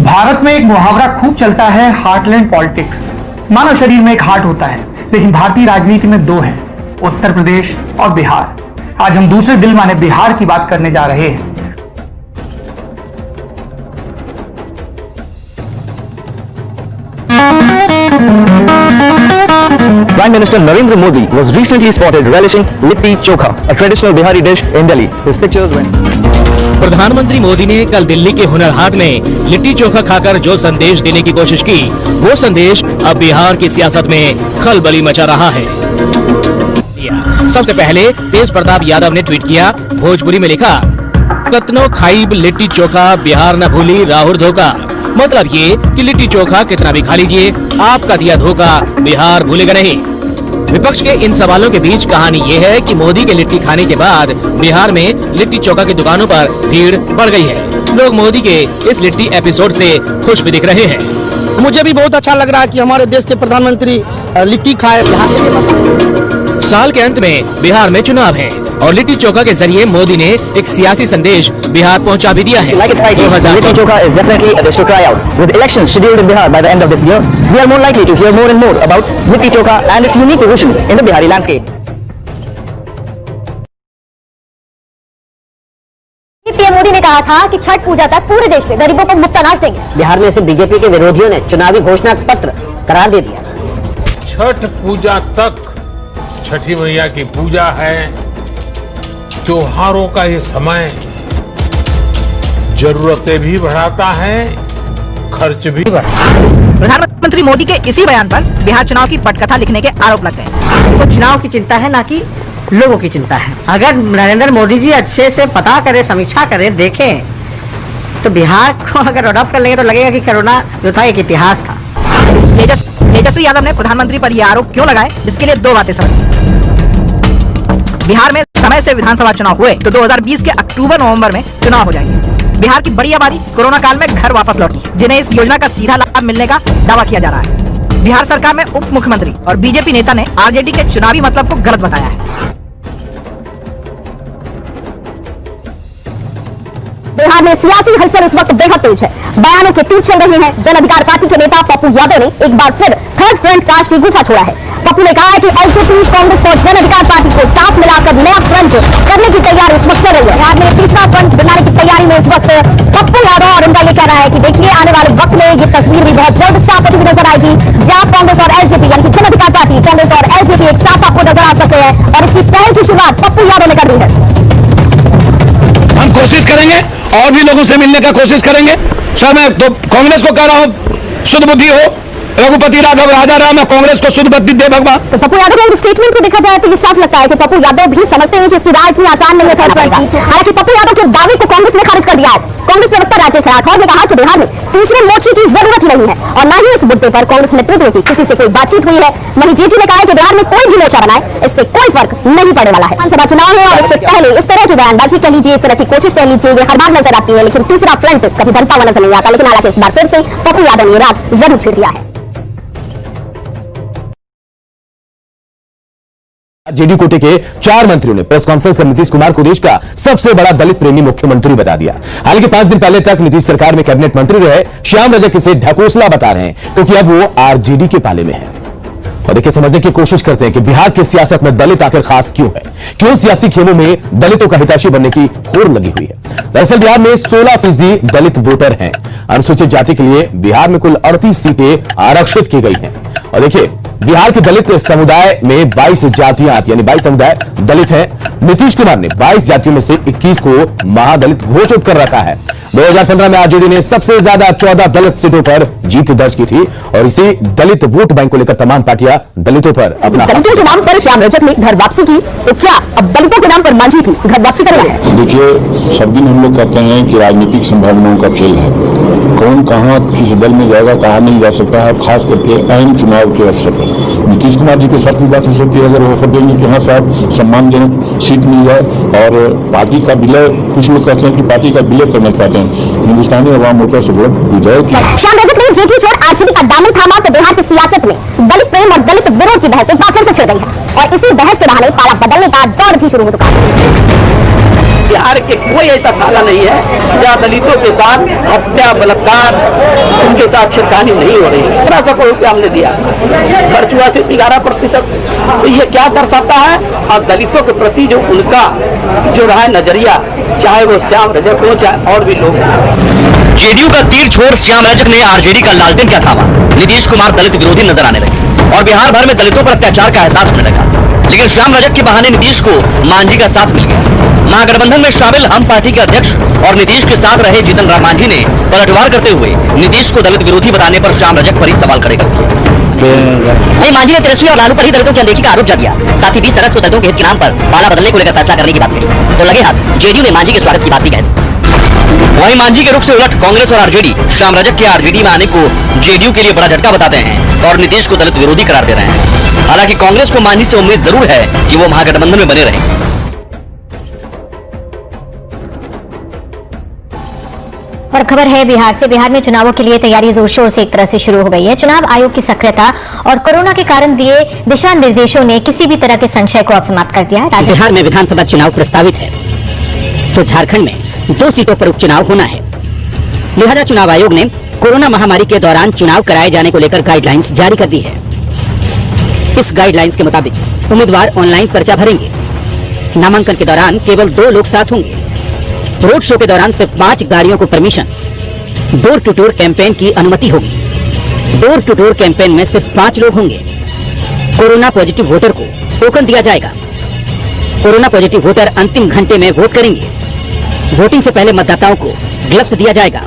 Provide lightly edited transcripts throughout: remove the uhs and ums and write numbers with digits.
भारत में एक मुहावरा खूब चलता है, हार्टलैंड पॉलिटिक्स। मानव शरीर में एक हार्ट होता है, लेकिन भारतीय राजनीति में दो हैं, उत्तर प्रदेश और बिहार। आज हम दूसरे दिल माने बिहार की बात करने जा रहे हैं। Prime Minister Narendra Modi was recently spotted relishing litti chokha, a traditional Bihari dish in Delhi. His pictures went. प्रधानमंत्री मोदी ने कल दिल्ली के हुनर हाट में लिट्टी चोखा खाकर जो संदेश देने की कोशिश की, वो संदेश अब बिहार की सियासत में खलबली मचा रहा है। सबसे पहले तेज प्रताप यादव ने ट्वीट किया, भोजपुरी में लिखा, कतनो खाइब लिट्टी चोखा बिहार न भूली राहुल धोखा। मतलब ये कि लिट्टी चोखा कितना भी खा लीजिए, आपका दिया धोखा बिहार भूलेगा नहीं। विपक्ष के इन सवालों के बीच कहानी ये है कि मोदी के लिट्टी खाने के बाद बिहार में लिट्टी चोखा की दुकानों पर भीड़ बढ़ गई है। लोग मोदी के इस लिट्टी एपिसोड से खुश भी दिख रहे हैं। मुझे भी बहुत अच्छा लग रहा है कि हमारे देश के प्रधानमंत्री लिट्टी खाए। साल के अंत में बिहार में चुनाव है और लिट्टी चोखा के जरिए मोदी ने एक सियासी संदेश बिहार पहुंचा भी दिया है। Litti chokha is definitely a dish to try out. With elections scheduled in Bihar by the end of this year, we are more likely to hear more and more about litti chokha and its unique position in the Bihari landscape. PM Modi ने कहा था कि छठ पूजा तक पूरे देश में गरीबों को मुफ्त अनाज देंगे। बिहार में सिर्फ बीजेपी के विरोधियों ने चुनावी घोषणा पत्र करार दे दिया। छठ पूजा तक छठी मैया की पूजा है। त्योहारों का ये समय जरूरतें भी बढ़ाता है, खर्च भी बढ़ाता है। प्रधानमंत्री मोदी के इसी बयान पर बिहार चुनाव की पटकथा लिखने के आरोप लग गए। तो चुनाव की चिंता है, ना कि लोगों की चिंता है। अगर नरेंद्र मोदी जी अच्छे से पता करे, समीक्षा करे, देखें, तो बिहार को अगर अडॉप्ट कर लेंगे तो लगेगा कि कोरोना जो था एक इतिहास था। तेजस्वी यादव ने प्रधानमंत्री पर यह आरोप क्यों लगाए, इसके लिए दो बातें समझ। बिहार में समय से विधानसभा चुनाव हुए तो 2020 के अक्टूबर-नवंबर में चुनाव हो जाएंगे। बिहार की बड़ी आबादी कोरोना काल में घर वापस लौटी, जिन्हें इस योजना का सीधा लाभ मिलने का दावा किया जा रहा है। बिहार सरकार में उप मुख्यमंत्री और बीजेपी नेता ने आरजेडी के चुनावी मतलब को गलत बताया है। बिहार में सियासी हलचल इस वक्त बेहद तेज है। बयानों के तीर चल रहे हैं। जन अधिकार पार्टी के नेता पप्पू यादव ने एक बार फिर थर्ड फ्रंट कास्ट की गुफा छोड़ा है। पप्पू ने कहा है कि एलजेपी, कांग्रेस और जन अधिकार पार्टी को साथ मिलाकर नया फ्रंट करने की तैयारी इस वक्त चल रही है। बिहार में तीसरा फ्रंट बनाने की तैयारी में इस वक्त पप्पू यादव, और उनका ये कहना है कि देखिए आने वाले वक्त में ये तस्वीर भी बहुत जल्द साफ होती नजर आएगी, जहां कांग्रेस और एलजेपी यानी कि जन अधिकार पार्टी, कांग्रेस और एलजेपी एक साथ आपको नजर आ सकते हैं। और इसकी पहल की शुरुआत पप्पू यादव ने कर दी है। हम कोशिश करेंगे और भी लोगों से मिलने का कोशिश करेंगे। सर मैं तो कांग्रेस को कह रहा हूँ, शुद्ध बुद्धि हो, रघुपति राघव राजा राम, कांग्रेस को शुद्ध बुद्धि दे भगवान। तो पप्पू यादव के स्टेटमेंट को देखा जाए तो ये साफ लगता है कि पप्पू यादव भी समझते हैं कि इसकी राह इतनी आसान नहीं है थर्ड फ्रंट की। हालांकि पप्पू यादव के दावे को कांग्रेस ने खारिज कर दिया है। कांग्रेस प्रवक्ता राजेश राठौर ने कहा कि बिहार में तीसरे मोर्चे की जरूरत ही नहीं है और न ही इस मुद्दे पर कांग्रेस नेतृत्व की किसी से कोई बातचीत हुई है। वहीं जेटली ने कहा कि बिहार में कोई भी मोर्चा बनाए, इससे कोई फर्क नहीं पड़ने वाला है। विधानसभा चुनाव है और इससे पहले इस तरह की बयानबाजी कर लीजिए, इस तरह की कोशिश कर लीजिए, ये हर बार नजर आती है, लेकिन तीसरा फ्रंट कभी बनता हुआ नजर नहीं आता। लेकिन हालांकि इस बार फिर से पप्पू यादव ने रात जरूर छेड़ दिया है। जेडी कोटे के 4 मंत्रियों ने प्रेस कॉन्फ्रेंस कर नीतीश कुमार को देश का सबसे बड़ा दलित प्रेमी मुख्यमंत्री बता दिया। हालांकि 5 दिन पहले तक नीतीश सरकार में कैबिनेट मंत्री रहे श्याम रजक इसे ढकोसला बता रहे हैं, क्योंकि अब वो आरजेडी के पाले में है। और देखिए, समझने की कोशिश करते हैं कि बिहार की सियासत में दलित आखिर खास क्यों है, क्यों सियासी खेलों में दलितों का हितैषी बनने की होड़ लगी हुई है। दरअसल बिहार में 16% दलित वोटर हैं। अनुसूचित जाति के लिए बिहार में कुल 38 सीटें आरक्षित की गई हैं। और देखिए, बिहार के दलित समुदाय में 22 जातियां आती, यानी 22 समुदाय दलित हैं। नीतीश कुमार ने 22 जातियों में से 21 को महादलित घोषित कर रखा है। 2015 में आरजेडी ने सबसे ज्यादा 14 दलित सीटों पर जीत दर्ज की थी और इसी दलित वोट बैंक को लेकर तमाम पार्टियां दलितों पर अपना दलितों के नाम पर श्याम रजक ने घर वापसी की, तो क्या अब दलितों के नाम पर मांझी भी घर वापसी कर रहा है? देखिए, सब दिन हम लोग कहते हैं कि राजनीतिक संभावनाओं का खेल है। कौन कहां किस दल में जाएगा, कहा नहीं जा सकता है, खास करके अहम चुनाव के अवसर पर। नीतीश कुमार जी के साथ भी बात हो सकती है, अगर ऑफर देंगे कि हाँ साहब सम्मानजनक सीट मिल जाए और पार्टी का विलय, कुछ लोग कहते हैं कि पार्टी का विलय करना चाहते हैं, हिंदुस्तानी अवाम मोर्चा से वोट विजय। श्याम रजक ने जेटली छोड़ आरजेडी का दामन थामा तो बिहार की सियासत में दलित प्रेम और दलित विरोध की बहस एक बार फिर से छिड़ गई है। और इसी बहस के बहाने पाला बदलने का दौर भी शुरू हो चुका है। बिहार के कोई ऐसा थाना नहीं है जहाँ दलितों के साथ हत्या बलात्कार इसके साथ छिड़कानी नहीं हो रही है। 1300 रुपया हमने दिया, खर्च हुआ सिर्फ 11%। तो ये क्या दर्शाता है? और दलितों के प्रति जो उनका जो रहा है नजरिया, चाहे वो श्याम रजक हो चाहे और भी लोग। जेडीयू का तीर छोड़ श्याम रजक ने आरजेडी का लालटेन क्या थामा। नीतीश कुमार दलित विरोधी नजर आने लगे और बिहार भर में दलितों पर अत्याचार का एहसास होने लगा। लेकिन श्याम रजक के बहाने नीतीश को मांझी का साथ मिल गया। महागठबंधन में शामिल हम पार्टी के अध्यक्ष और नीतीश के साथ रहे जीतन राम मांझी ने पलटवार करते हुए नीतीश को दलित विरोधी बताने पर श्याम रजक पर ही सवाल खड़े कर दिए। मांझी ने तेजस्वी और लालू पर ही दलितों की अनदेखी का आरोप जताया। साथ ही 20 अगस्त को दलितों के हित के नाम पर पाला बदलने को लेकर फैसला करने की बात कही तो लगे हाथ जेडीयू ने मांझी के स्वागत की बात भी कही। वहीं मांझी के रुख से उलट कांग्रेस और आरजेडी श्याम रजक के आरजेडी में आने को जेडीयू के लिए बड़ा झटका बताते हैं और नीतीश को दलित विरोधी करार दे रहे हैं। हालांकि कांग्रेस को मांझी से उम्मीद जरूर है कि वो महागठबंधन में बने रहें। और खबर है बिहार से। बिहार में चुनावों के लिए तैयारी जोर शोर से एक तरह से शुरू हो गई है। चुनाव आयोग की सक्रियता और कोरोना के कारण दिए दिशा निर्देशों ने किसी भी तरह के संशय को अब समाप्त कर दिया है। बिहार में विधानसभा चुनाव प्रस्तावित है तो झारखंड में 2 सीटों पर उपचुनाव होना है। लिहाजा चुनाव आयोग ने कोरोना महामारी के दौरान चुनाव कराए जाने को लेकर गाइडलाइंस जारी कर दी है। इस गाइडलाइंस के मुताबिक उम्मीदवार ऑनलाइन पर्चा भरेंगे। नामांकन के दौरान केवल 2 लोग साथ होंगे। रोड शो के दौरान सिर्फ 5 गाड़ियों को परमिशन। डोर टू डोर कैंपेन की अनुमति होगी। डोर टू डोर कैंपेन में सिर्फ 5 लोग होंगे। कोरोना पॉजिटिव वोटर को टोकन दिया जाएगा। कोरोना पॉजिटिव वोटर अंतिम घंटे में वोट करेंगे। वोटिंग से पहले मतदाताओं को ग्लव्स दिया जाएगा।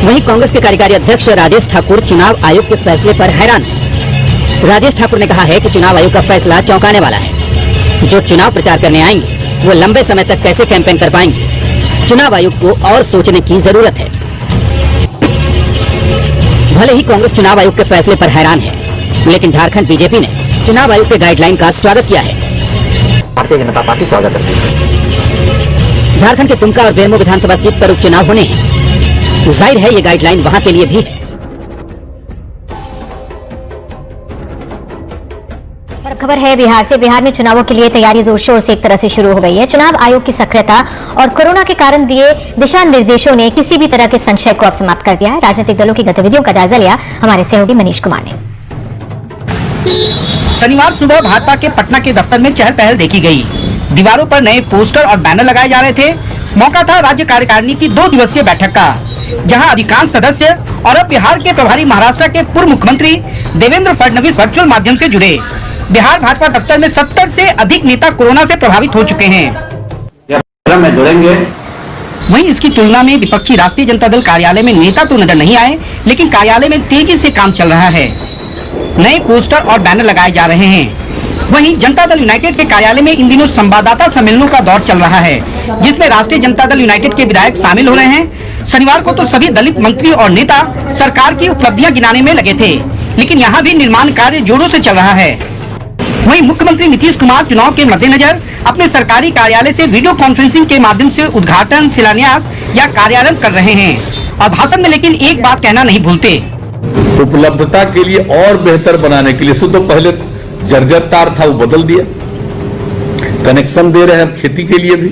वहीं कांग्रेस के कार्यकारी अध्यक्ष राजेश ठाकुर चुनाव आयोग के फैसले पर हैरान हैं। राजेश ठाकुर ने कहा है कि चुनाव आयोग का फैसला चौंकाने वाला है। जो चुनाव प्रचार करने आएंगे वो लंबे समय तक कैसे कैंपेन कर पाएंगे? चुनाव आयोग को और सोचने की जरूरत है। भले ही कांग्रेस चुनाव आयोग के फैसले पर हैरान है, लेकिन झारखंड बीजेपी ने चुनाव आयोग के गाइडलाइन का स्वागत किया है। भारतीय जनता पार्टी स्वागत करती है। झारखंड के दुमका और बेरमो विधानसभा सीट पर उपचुनाव होने हैं। जाहिर है ये गाइडलाइन वहां के लिए भी है। और खबर है बिहार से। बिहार में चुनावों के लिए तैयारी जोर शोर से एक तरह से शुरू हो गई है। चुनाव आयोग की सक्रियता और कोरोना के कारण दिए दिशा निर्देशों ने किसी भी तरह के संशय को अब समाप्त कर दिया है। राजनीतिक दलों की गतिविधियों का जायजा लिया हमारे सहयोगी मनीष कुमार ने। शनिवार सुबह भाजपा के पटना के दफ्तर में चहल पहल देखी गई। दीवारों पर नए पोस्टर और बैनर लगाए जा रहे थे। मौका था राज्य कार्यकारिणी की 2 दिवसीय बैठक का, जहां अधिकांश सदस्य और अब बिहार के प्रभारी महाराष्ट्र के पूर्व मुख्यमंत्री देवेंद्र फडणवीस वर्चुअल माध्यम से जुड़े। बिहार भाजपा दफ्तर में 70 से अधिक नेता कोरोना से प्रभावित हो चुके हैं। में जुड़ेंगे। वहीं इसकी तुलना में विपक्षी राष्ट्रीय जनता दल कार्यालय में नेता तो नजर नहीं आए, लेकिन कार्यालय में तेजी से काम चल रहा है। नए पोस्टर और बैनर लगाए जा रहे हैं। वहीं जनता दल यूनाइटेड के कार्यालय में इन दिनों संवाददाता सम्मेलनों का दौर चल रहा है, जिसमें राष्ट्रीय जनता दल यूनाइटेड के विधायक शामिल हो रहे हैं। शनिवार को तो सभी दलित मंत्री और नेता सरकार की उपलब्धियां गिनाने में लगे थे, लेकिन यहाँ भी निर्माण कार्य जोरों से चल रहा है। वहीं मुख्यमंत्री नीतीश कुमार चुनाव के मद्देनजर अपने सरकारी कार्यालय से वीडियो कॉन्फ्रेंसिंग के माध्यम से उद्घाटन, शिलान्यास या कार्यारंभ कर रहे हैं और भाषण में लेकिन एक बात कहना नहीं भूलते। उपलब्धता के लिए और बेहतर बनाने के लिए तो पहले जर्जर तार था वो बदल दिया, कनेक्शन दे रहे हैं खेती के लिए भी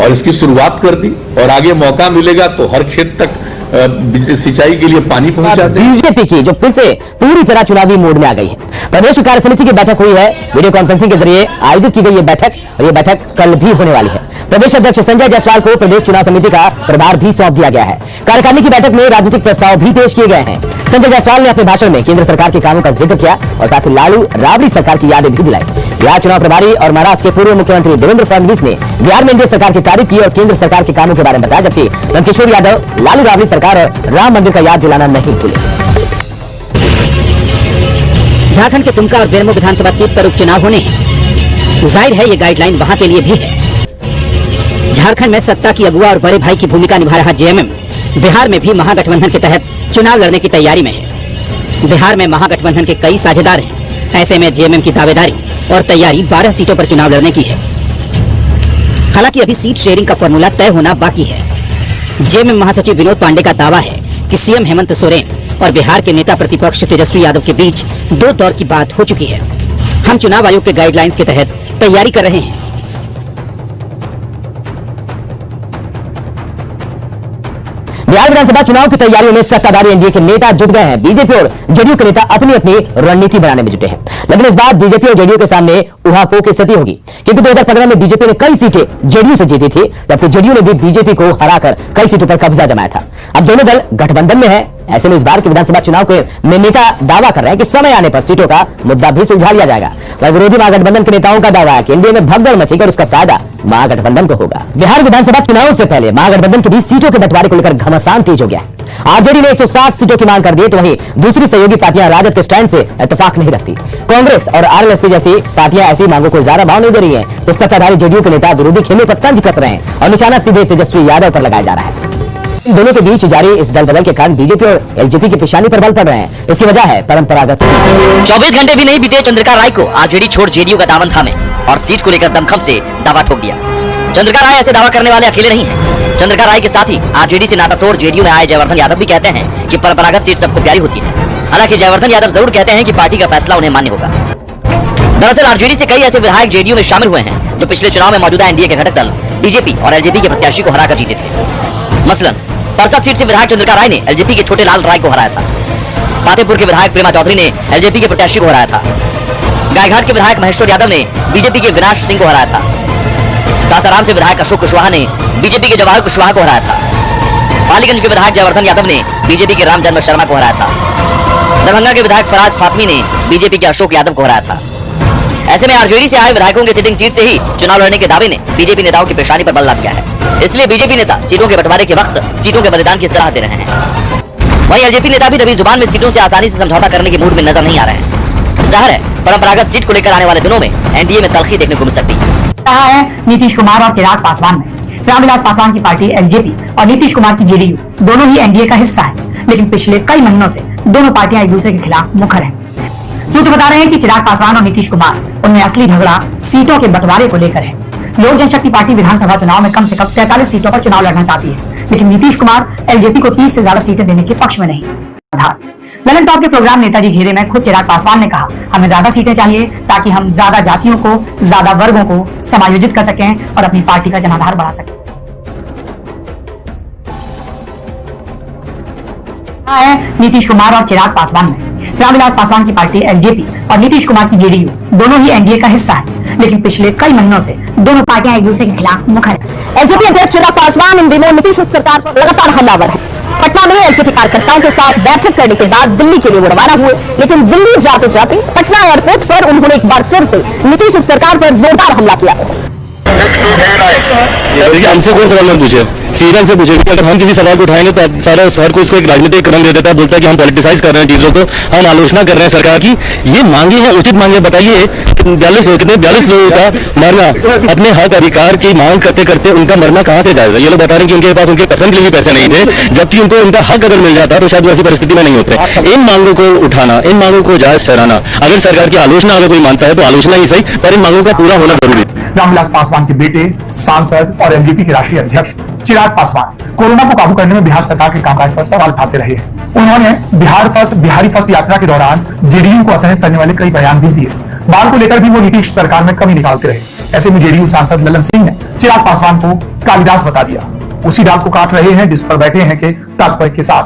और इसकी शुरुआत कर दी और आगे मौका मिलेगा तो हर खेत तक सिंचाई के लिए पानी पहुंचा दें। बीजेपी की जो फिर से पूरी तरह चुनावी मोड में आ गई है। प्रदेश कार्य समिति की बैठक हुई है। वीडियो कॉन्फ्रेंसिंग के जरिए आयोजित की गई ये बैठक और ये बैठक कल भी होने वाली है। प्रदेश अध्यक्ष संजय जायसवाल को प्रदेश चुनाव समिति का प्रभार भी सौंप दिया गया है। कार्यकारिणी की बैठक में राजनीतिक प्रस्ताव भी पेश किए गए हैं। संजय जायसवाल ने अपने भाषण में केंद्र सरकार के कामों का जिक्र किया और साथ ही लालू राबड़ी सरकार की यादें भी दिलाई। बिहार चुनाव प्रभारी और महाराष्ट्र के पूर्व मुख्यमंत्री देवेंद्र फडणवीस ने बिहार में एनडीए सरकार की तारीफ की और केंद्र सरकार के कामों के बारे में बताया, जबकि नंदकिशोर यादव लालू राबड़ी सरकार और राम मंदिर का याद दिलाना नहीं भूले। झारखंड के दुमका और बेरमो विधानसभा सीट पर उपचुनाव होने हैं। जाहिर है ये गाइडलाइन वहां के लिए भी है। झारखंड में सत्ता की अगुआ और बड़े भाई की भूमिका निभा रहा जेएमएम बिहार में भी महागठबंधन के तहत चुनाव लड़ने की तैयारी में है। बिहार में महागठबंधन के कई साझेदार हैं। ऐसे में जेएमएम की दावेदारी और तैयारी 12 सीटों पर चुनाव लड़ने की है। हालांकि अभी सीट शेयरिंग का फॉर्मूला तय होना बाकी है। जेएमएम महासचिव विनोद पांडे का दावा है कि सीएम हेमंत सोरेन और बिहार के नेता प्रतिपक्ष तेजस्वी यादव के बीच 2 दौर की बात हो चुकी है। हम चुनाव आयोग के गाइडलाइंस के तहत तैयारी कर रहे हैं। बिहार विधानसभा चुनाव की तैयारियों में सत्ताधारी एनडीए के नेता जुट गए हैं। बीजेपी और जेडीयू के नेता अपनी अपनी रणनीति बनाने में जुटे हैं, लेकिन इस बार बीजेपी और जेडीयू के सामने उहापोह की स्थिति होगी, क्योंकि 2015 में बीजेपी ने कई सीटें जेडीयू से जीती थी, जबकि जेडीयू ने भी बीजेपी को हराकर कई सीटों पर कब्जा जमाया था। अब दोनों दल गठबंधन में है। ऐसे में इस बार के विधानसभा चुनाव में नेता दावा कर रहे हैं कि समय आने पर सीटों का मुद्दा भी सुलझा लिया जाएगा। वहीं विरोधी महागठबंधन के नेताओं का दावा है कि एनडीए में भगदड़ मचेगी और उसका फायदा महागठबंधन को होगा। बिहार विधानसभा चुनाव से पहले महागठबंधन के बीच सीटों के बंटवारे को लेकर घमासान तेज हो गया है। आरजेडी ने 160 सीटों की मांग कर दी, तो वहीं दूसरी सहयोगी पार्टियां राजद के स्टैंड से इत्तेफाक नहीं रखती। कांग्रेस और आरएलएसपी जैसी पार्टियां ऐसी मांगों को ज्यादा भाव नहीं दे रही हैं, तो सत्ताधारी जेडीयू के नेता विरोधी खेमे पर तंज कस रहे हैं और निशाना सीधे तेजस्वी यादव पर लगाया जा रहा है। इन दोनों के बीच जारी इस दल बदल के कारण बीजेपी और एलजेपी की पेशानी पर बल पड़ रहे हैं। इसकी वजह है परंपरागत 24 घंटे भी नहीं बीते चंद्रिका राय को आरजेडी छोड़ जेडीयू का दामन थामे और सीट को लेकर दमखम से दावा ठोक दिया। चंद्रिका राय ऐसे दावा करने वाले अकेले नहीं हैं। चंद्रिका राय के साथ ही आरजेडी से नाता तोड़ जेडीयू में आए जयवर्धन यादव भी कहते हैं कि परंपरागत सीट सबको प्यारी होती है। हालांकि जयवर्धन यादव जरूर कहते हैं कि पार्टी का फैसला उन्हें मान्य होगा। दरअसल आरजेडी से कई ऐसे विधायक जेडीयू में शामिल हुए हैं जो पिछले चुनाव में मौजूदा एनडीए के घटक दल बीजेपी और एलजेपी के प्रत्याशी को हराकर जीते थे। मसलन परसा सीट से विधायक चंद्रिका राय ने एलजेपी के छोटे लाल राय को हराया था। फतेहपुर के विधायक प्रेमा चौधरी ने एलजेपी के प्रत्याशी को हराया था। गायघाट के विधायक महेश्वर यादव ने बीजेपी के विनाश सिंह को हराया था। सासाराम से विधायक अशोक कुशवाहा ने बीजेपी के जवाहर कुशवाहा को हराया था। पालीगंज के विधायक जयवर्धन यादव ने बीजेपी के रामजन्म शर्मा को हराया था। दरभंगा के विधायक फराज फातमी ने बीजेपी के अशोक यादव को हराया था। ऐसे में आरजेडी से आए विधायकों के सिटिंग सीट से ही चुनाव लड़ने के दावे ने बीजेपी नेताओं की पेशानी पर बल ला दिया है। इसलिए बीजेपी नेता सीटों के बंटवारे के वक्त सीटों के बलिदान की सलाह दे रहे हैं। वहीं एलजेपी नेता भी दबी जुबान में सीटों से आसानी से समझौता करने की मूड में नजर नहीं आ रहे हैं। जाहिर है परंपरागत सीट को लेकर आने वाले दिनों में एनडीए में तल्खी देखने को मिल सकती है। कहा है नीतीश कुमार और चिराग पासवान में। रामविलास पासवान की पार्टी एलजेपी और नीतीश कुमार की जेडीयू दोनों ही एनडीए का हिस्सा है, लेकिन पिछले कई महीनों से दोनों पार्टियां एक दूसरे के खिलाफ मुखर हैं। सूत्र बता रहे हैं कि चिराग पासवान और नीतीश कुमार उनमें असली झगड़ा सीटों के बंटवारे को लेकर है। लोक जनशक्ति पार्टी विधानसभा चुनाव में कम से कम 43 सीटों पर चुनाव लड़ना चाहती है, लेकिन नीतीश कुमार एलजेपी को 30 से ज्यादा सीटें देने के पक्ष में नहीं। ललन टॉप के प्रोग्राम नेताजी घेरे में खुद चिराग पासवान ने कहा, हमें ज्यादा सीटें चाहिए ताकि हम ज्यादा जातियों को, ज्यादा वर्गों को समायोजित कर सकें और अपनी पार्टी का जनाधार बढ़ा सकें। नीतीश कुमार और चिराग पासवान में। रामविलास पासवान की पार्टी एलजेपी और नीतीश कुमार की जेडीयू दोनों ही एनडीए का हिस्सा है, लेकिन पिछले कई महीनों से दोनों पार्टियां एक दूसरे के खिलाफ मुखर हैं। एलजेपी अध्यक्ष चिराग पासवान इन दिनों नीतीश सरकार पर लगातार हमलावर है। पटना में एलजेपी कार्यकर्ताओं के साथ बैठक करने के बाद दिल्ली के लिए वो रवाना हुए, लेकिन दिल्ली जाते जाते पटना एयरपोर्ट पर उन्होंने एक बार फिर से नीतीश सरकार पर जोरदार हमला किया। हमसे कोई सवाल मत पूछे, सीधन से पूछे, अगर हम किसी सवाल को उठाएंगे तो सारा शहर को इसको एक राजनीतिक रंग दे देता है, बोलता है कि हम पॉलिटिसाइज कर रहे हैं चीजों को, हम आलोचना कर रहे हैं सरकार की। ये मांगे हैं, उचित मांगे। बताइए 42 लोगों का मरना, अपने हक अधिकार की मांग करते करते उनका मरना कहाँ से जाएगा? ये लोग बता रहे हैं कि उनके पास उनके कफन के लिए भी पैसे नहीं थे, जबकि उनको उनका हक अगर मिल जाता तो शायद वैसी परिस्थिति में नहीं होते। इन मांगों को उठाना, इन मांगों को जायज ठहराना, अगर सरकार की आलोचना अगर कोई मानता है तो आलोचना ही सही, पर इन मांगों का पूरा होना जरूरी है। रामविलास पासवान के बेटे, सांसद और एलजेपी के राष्ट्रीय अध्यक्ष चिराग पासवान कोरोना को काबू करने में बिहार सरकार के कामकाज पर सवाल उठाते रहे हैं। उन्होंने बिहारी फर्स्ट यात्रा के दौरान जेडीयू को असहज करने वाले कई बयान भी दिए। बाढ़ को लेकर भी वो नीतीश सरकार में कमी निकालते रहे। ऐसे में जेडीयू सांसद ललन सिंह ने चिराग पासवान को कालिदास बता दिया। उसी डाल को काट रहे हैं जिस पर बैठे हैं के तात्पर्य के साथ।